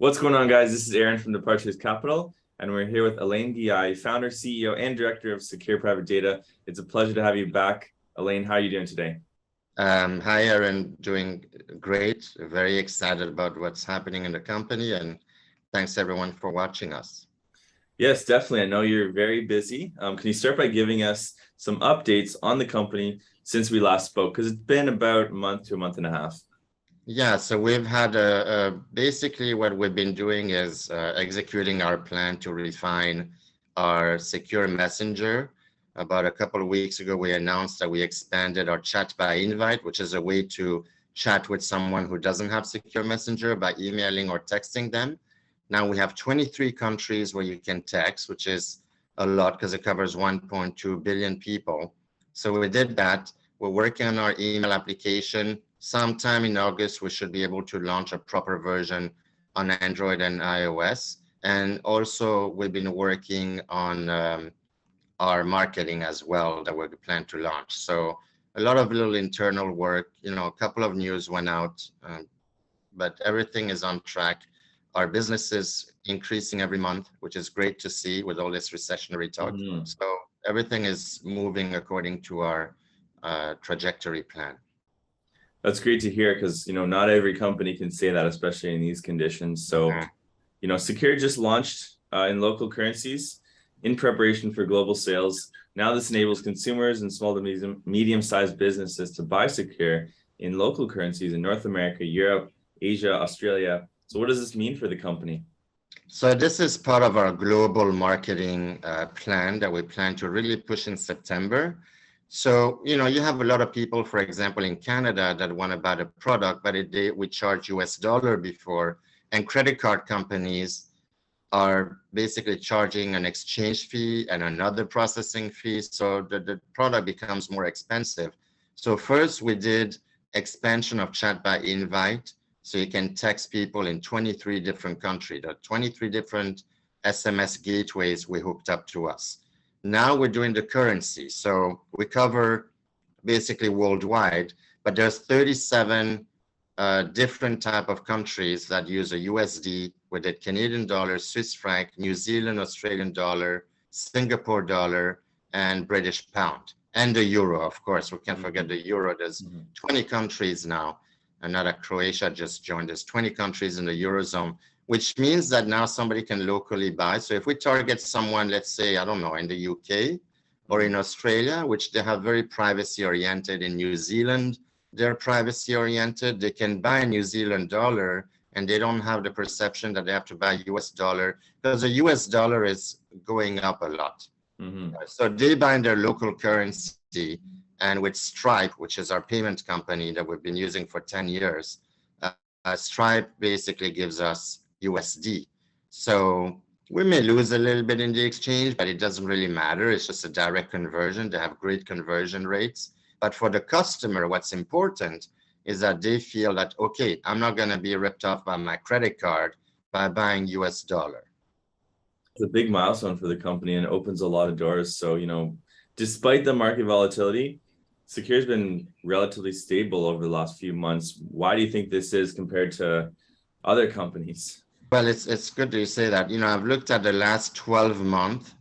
What's going on, guys? This is Aaron from Departures Capital, and we're here with Alain Ghiai, founder, CEO, and director of Sekur Private Data. It's a pleasure to have you back. Alain, how are you doing today? Hi, Aaron. Doing great. Very excited about what's happening in the company, and thanks everyone for watching us. Yes, definitely. I know you're very busy. Can you start by giving us some updates on the company since we last spoke? Because it's been about a month to a month and a half. Yeah, so we've had basically what we've been doing is executing our plan to refine our secure messenger. About a couple of weeks ago, we announced that we expanded our chat by invite, which is a way to chat with someone who doesn't have secure messenger by emailing or texting them. Now we have 23 countries where you can text, which is a lot because it covers 1.2 billion people. So we did that. We're working on our email application. Sometime in August, we should be able to launch a proper version on Android and iOS. And also, we've been working on our marketing as well that we plan to launch. So a lot of little internal work, a couple of news went out, but everything is on track. Our business is increasing every month, which is great to see with all this recessionary talk. So everything is moving according to our trajectory plan. That's great to hear because, not every company can say that, especially in these conditions. So, Sekur just launched in local currencies in preparation for global sales. Now this enables consumers and small to medium-sized businesses to buy Sekur in local currencies in North America, Europe, Asia, Australia. So what does this mean for the company? So this is part of our global marketing plan that we plan to really push in September. So, you have a lot of people, for example, in Canada that want to buy the product, but we charge US dollar before, and credit card companies are basically charging an exchange fee and another processing fee. So the product becomes more expensive. So first we did expansion of chat by invite. So you can text people in 23 different countries. There are 23 different SMS gateways we hooked up to us. Now we're doing the currency. So we cover basically worldwide, but there's 37 different type of countries that use a USD with a Canadian dollar, Swiss franc, New Zealand, Australian dollar, Singapore dollar, and British pound, and the euro, of course. We can't forget the euro. There's 20 countries now. Another Croatia just joined. There's 20 countries in the Eurozone, which means that now somebody can locally buy. So if we target someone, let's say, I don't know, in the UK or in Australia, which they have very privacy oriented, in New Zealand, they're privacy oriented, they can buy a New Zealand dollar and they don't have the perception that they have to buy US dollar because the US dollar is going up a lot. So they buy in their local currency, and with Stripe, which is our payment company that we've been using for 10 years, Stripe basically gives us USD. So we may lose a little bit in the exchange, but it doesn't really matter. It's just a direct conversion. They have great conversion rates. But for the customer, what's important is that they feel that, okay, I'm not going to be ripped off by my credit card by buying US dollar. It's a big milestone for the company and it opens a lot of doors. So, despite the market volatility, Sekur has been relatively stable over the last few months. Why do you think this is compared to other companies? Well, it's good that you say that. I've looked at the last 12 months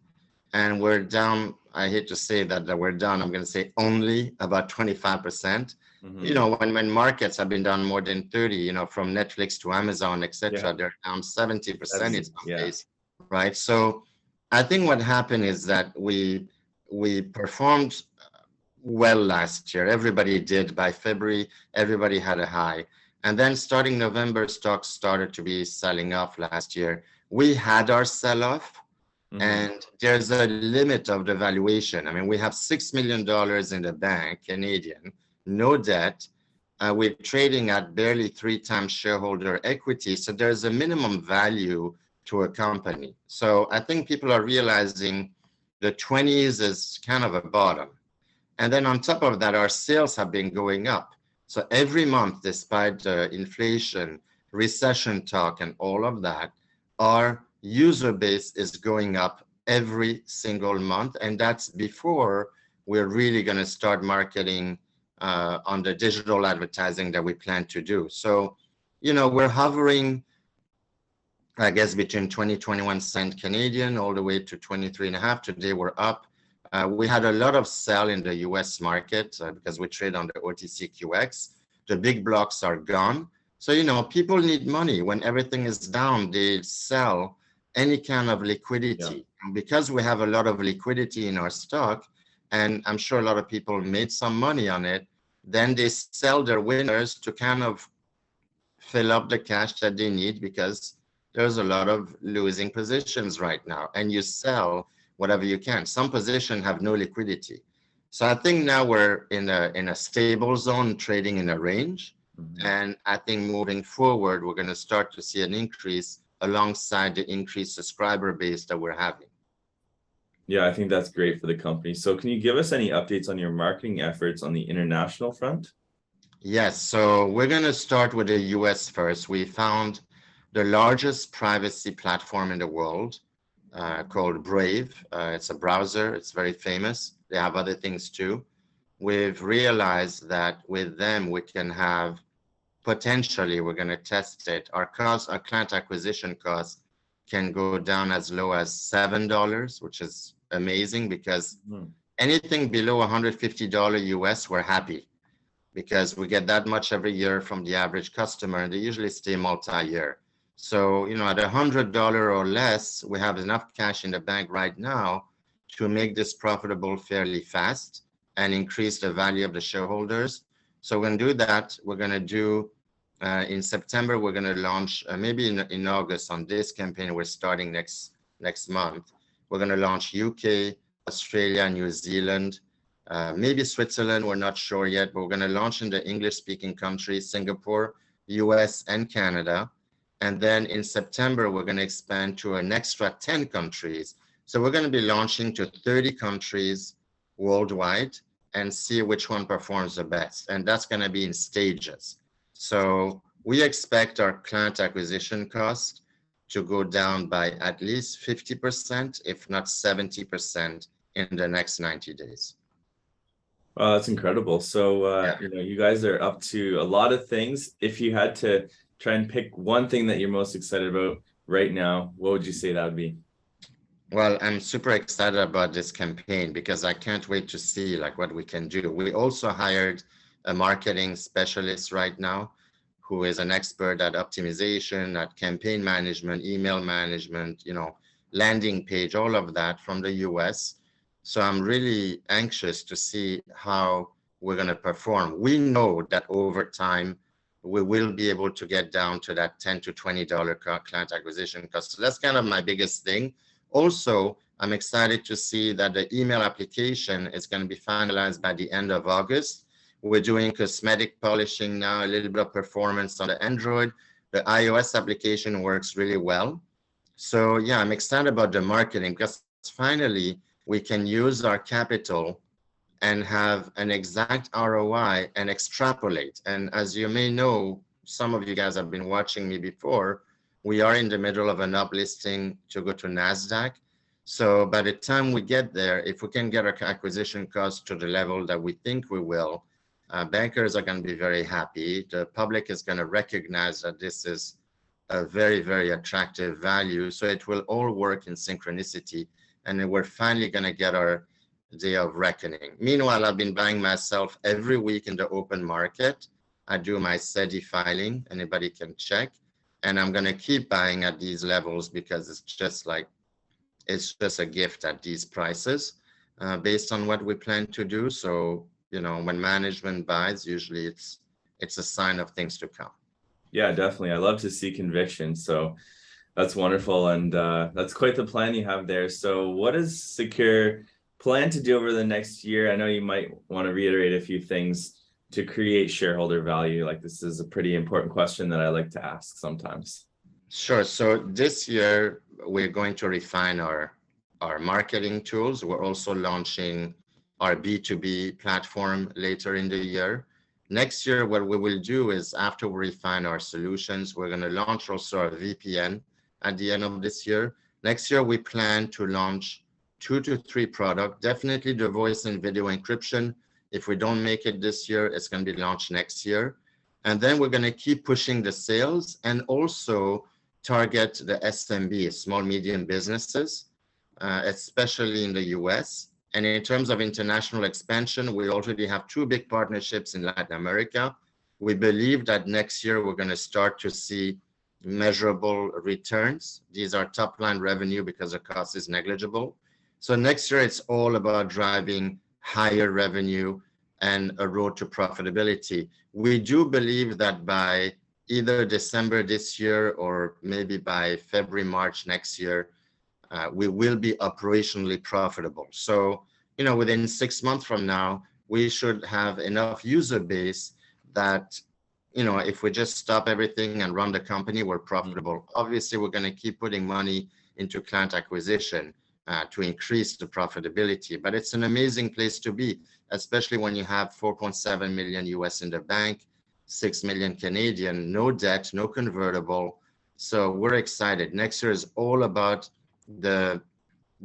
and we're down. I hate to say that we're down. I'm going to say only about 25%. When markets have been down more than 30, from Netflix to Amazon, etc., they're down 70% in some case, right? So I think what happened is that we performed well last year. Everybody did. By February, everybody had a high. And then starting November, stocks started to be selling off last year. We had our sell-off, and there's a limit of the valuation. I mean, we have $6 million in the bank, Canadian, no debt. We're trading at barely 3 times shareholder equity. So there's a minimum value to a company. So I think people are realizing the 20s is kind of a bottom. And then on top of that, our sales have been going up. So every month, despite the inflation, recession talk, and all of that, our user base is going up every single month. And that's before we're really going to start marketing on the digital advertising that we plan to do. So, we're hovering I guess between 20-21 cent Canadian all the way to 23.5. Today we're up. We had a lot of sell in the US market because we trade on the OTCQX. The big blocks are gone. So, you know, people need money. When everything is down, they sell any kind of liquidity. Yeah. And because we have a lot of liquidity in our stock, and I'm sure a lot of people made some money on it, then they sell their winners to kind of fill up the cash that they need, because there's a lot of losing positions right now, and you sell whatever you can. Some positions have no liquidity. So I think now we're in a stable zone, trading in a range. Mm-hmm. And I think moving forward, we're going to start to see an increase alongside the increased subscriber base that we're having. Yeah, I think that's great for the company. So can you give us any updates on your marketing efforts on the international front? Yes, so we're going to start with the US first. We found the largest privacy platform in the world called Brave. It's a browser. It's very famous. They have other things too. We've realized that with them, we can have potentially, we're going to test it. Our client acquisition cost can go down as low as $7, which is amazing, because anything below $150 US, we're happy, because we get that much every year from the average customer, and they usually stay multi-year. So, you know, at $100 or less, we have enough cash in the bank right now to make this profitable fairly fast and increase the value of the shareholders. So we're going to do that. We're going to do in September, we're going to launch, maybe in August on this campaign, we're starting next month. We're going to launch UK, Australia, New Zealand, maybe Switzerland, we're not sure yet, but we're going to launch in the English-speaking countries, Singapore, US, and Canada. And then in September, we're going to expand to an extra 10 countries. So we're going to be launching to 30 countries worldwide and see which one performs the best. And that's going to be in stages. So we expect our client acquisition cost to go down by at least 50%, if not 70% in the next 90 days. Wow, that's incredible. So, Yeah. you know, you guys are up to a lot of things. If you had to try and pick one thing that you're most excited about right now, what would you say that would be? Well, I'm super excited about this campaign because I can't wait to see like what we can do. We also hired a marketing specialist right now who is an expert at optimization, at campaign management, email management, you know, landing page, all of that from the US. So I'm really anxious to see how we're going to perform. We know that over time, we will be able to get down to that $10 to $20 client acquisition cost. So that's kind of my biggest thing. Also, I'm excited to see that the email application is going to be finalized by the end of August. We're doing cosmetic polishing now, a little bit of performance on the Android. The iOS application works really well. So yeah, I'm excited about the marketing because finally we can use our capital and have an exact ROI and extrapolate. And as you may know, some of you guys have been watching me before, we are in the middle of an uplisting to go to NASDAQ. So by the time we get there, if we can get our acquisition cost to the level that we think we will, bankers are going to be very happy. The public is going to recognize that this is a very, very attractive value. So it will all work in synchronicity. And then we're finally going to get our day of reckoning. Meanwhile, I've been buying myself every week in the open market. I do my SEDI filing. Anybody can check. And I'm going to keep buying at these levels because it's just a gift at these prices based on what we plan to do. So, you know, when management buys, usually it's a sign of things to come. Yeah, definitely. I love to see conviction. So that's wonderful. And that's quite the plan you have there. So what does Sekur plan to do over the next year? I know you might want to reiterate a few things to create shareholder value. Like this is a pretty important question that I like to ask sometimes. Sure. So this year, we're going to refine our marketing tools. We're also launching our B2B platform later in the year. Next year, what we will do is after we refine our solutions, we're going to launch also our VPN at the end of this year. Next year, we plan to launch 2 to 3 products, definitely the voice and video encryption. If we don't make it this year, it's going to be launched next year. And then we're going to keep pushing the sales and also target the SMB, small, medium businesses, especially in the US. And in terms of international expansion, we already have 2 big partnerships in Latin America. We believe that next year we're going to start to see measurable returns. These are top line revenue because the cost is negligible. So next year it's all about driving higher revenue and a road to profitability. We do believe that by either December this year or maybe by February, March next year, we will be operationally profitable. So, you know, within 6 months from now, we should have enough user base that, you know, if we just stop everything and run the company, we're profitable. Obviously, we're going to keep putting money into client acquisition to increase the profitability. But it's an amazing place to be, especially when you have 4.7 million US in the bank, 6 million Canadian, no debt, no convertible. So we're excited. Next year is all about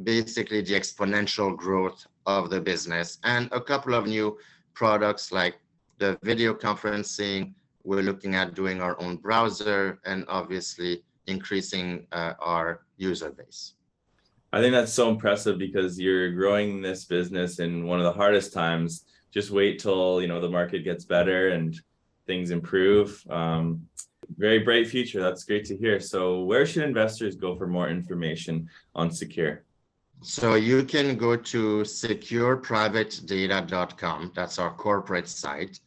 basically the exponential growth of the business and a couple of new products like the video conferencing. We're looking at doing our own browser and obviously increasing our user base. I think that's so impressive because you're growing this business in one of the hardest times. Just wait till, you know, the market gets better and things improve. Very bright future. That's great to hear. So where should investors go for more information on Sekur? So you can go to sekurprivatedata.com. That's our corporate site.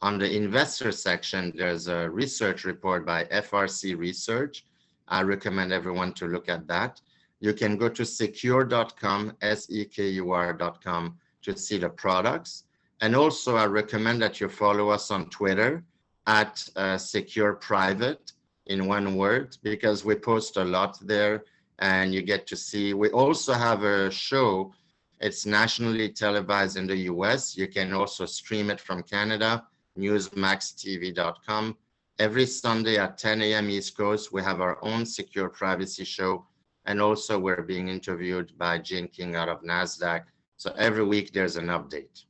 On the investor section, there's a research report by FRC Research. I recommend everyone to look at that. You can go to sekur.com, sekur.com, to see the products. And also, I recommend that you follow us on Twitter at Sekur Private, in one word, because we post a lot there and you get to see. We also have a show. It's nationally televised in the US. You can also stream it from Canada, newsmaxtv.com. Every Sunday at 10 a.m. East Coast, we have our own Secure Privacy show. And also we're being interviewed by Gene King out of NASDAQ. So every week there's an update.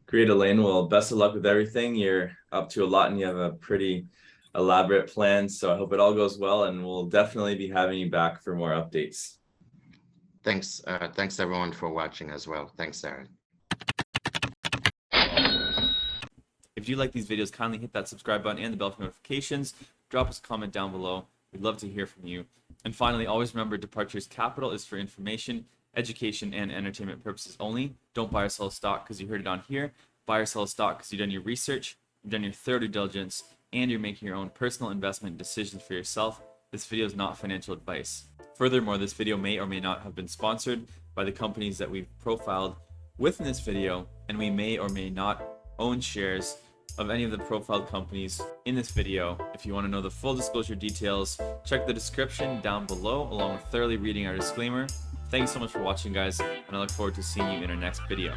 Great, Alain. Well, best of luck with everything. You're up to a lot and you have a pretty elaborate plan. So I hope it all goes well and we'll definitely be having you back for more updates. Thanks. Thanks everyone for watching as well. Thanks, Aaron. If you like these videos, kindly hit that subscribe button and the bell for notifications. Drop us a comment down below. We'd love to hear from you. And finally, always remember, Departures Capital is for information, education, and entertainment purposes only. Don't buy or sell a stock because you heard it on here. Buy or sell a stock because you've done your research, you've done your thorough due diligence, and you're making your own personal investment decisions for yourself. This video is not financial advice. Furthermore, this video may or may not have been sponsored by the companies that we've profiled within this video, and we may or may not own shares of any of the profiled companies in this video. If you want to know the full disclosure details, check the description down below along with thoroughly reading our disclaimer. Thanks so much for watching, guys, and I look forward to seeing you in our next video.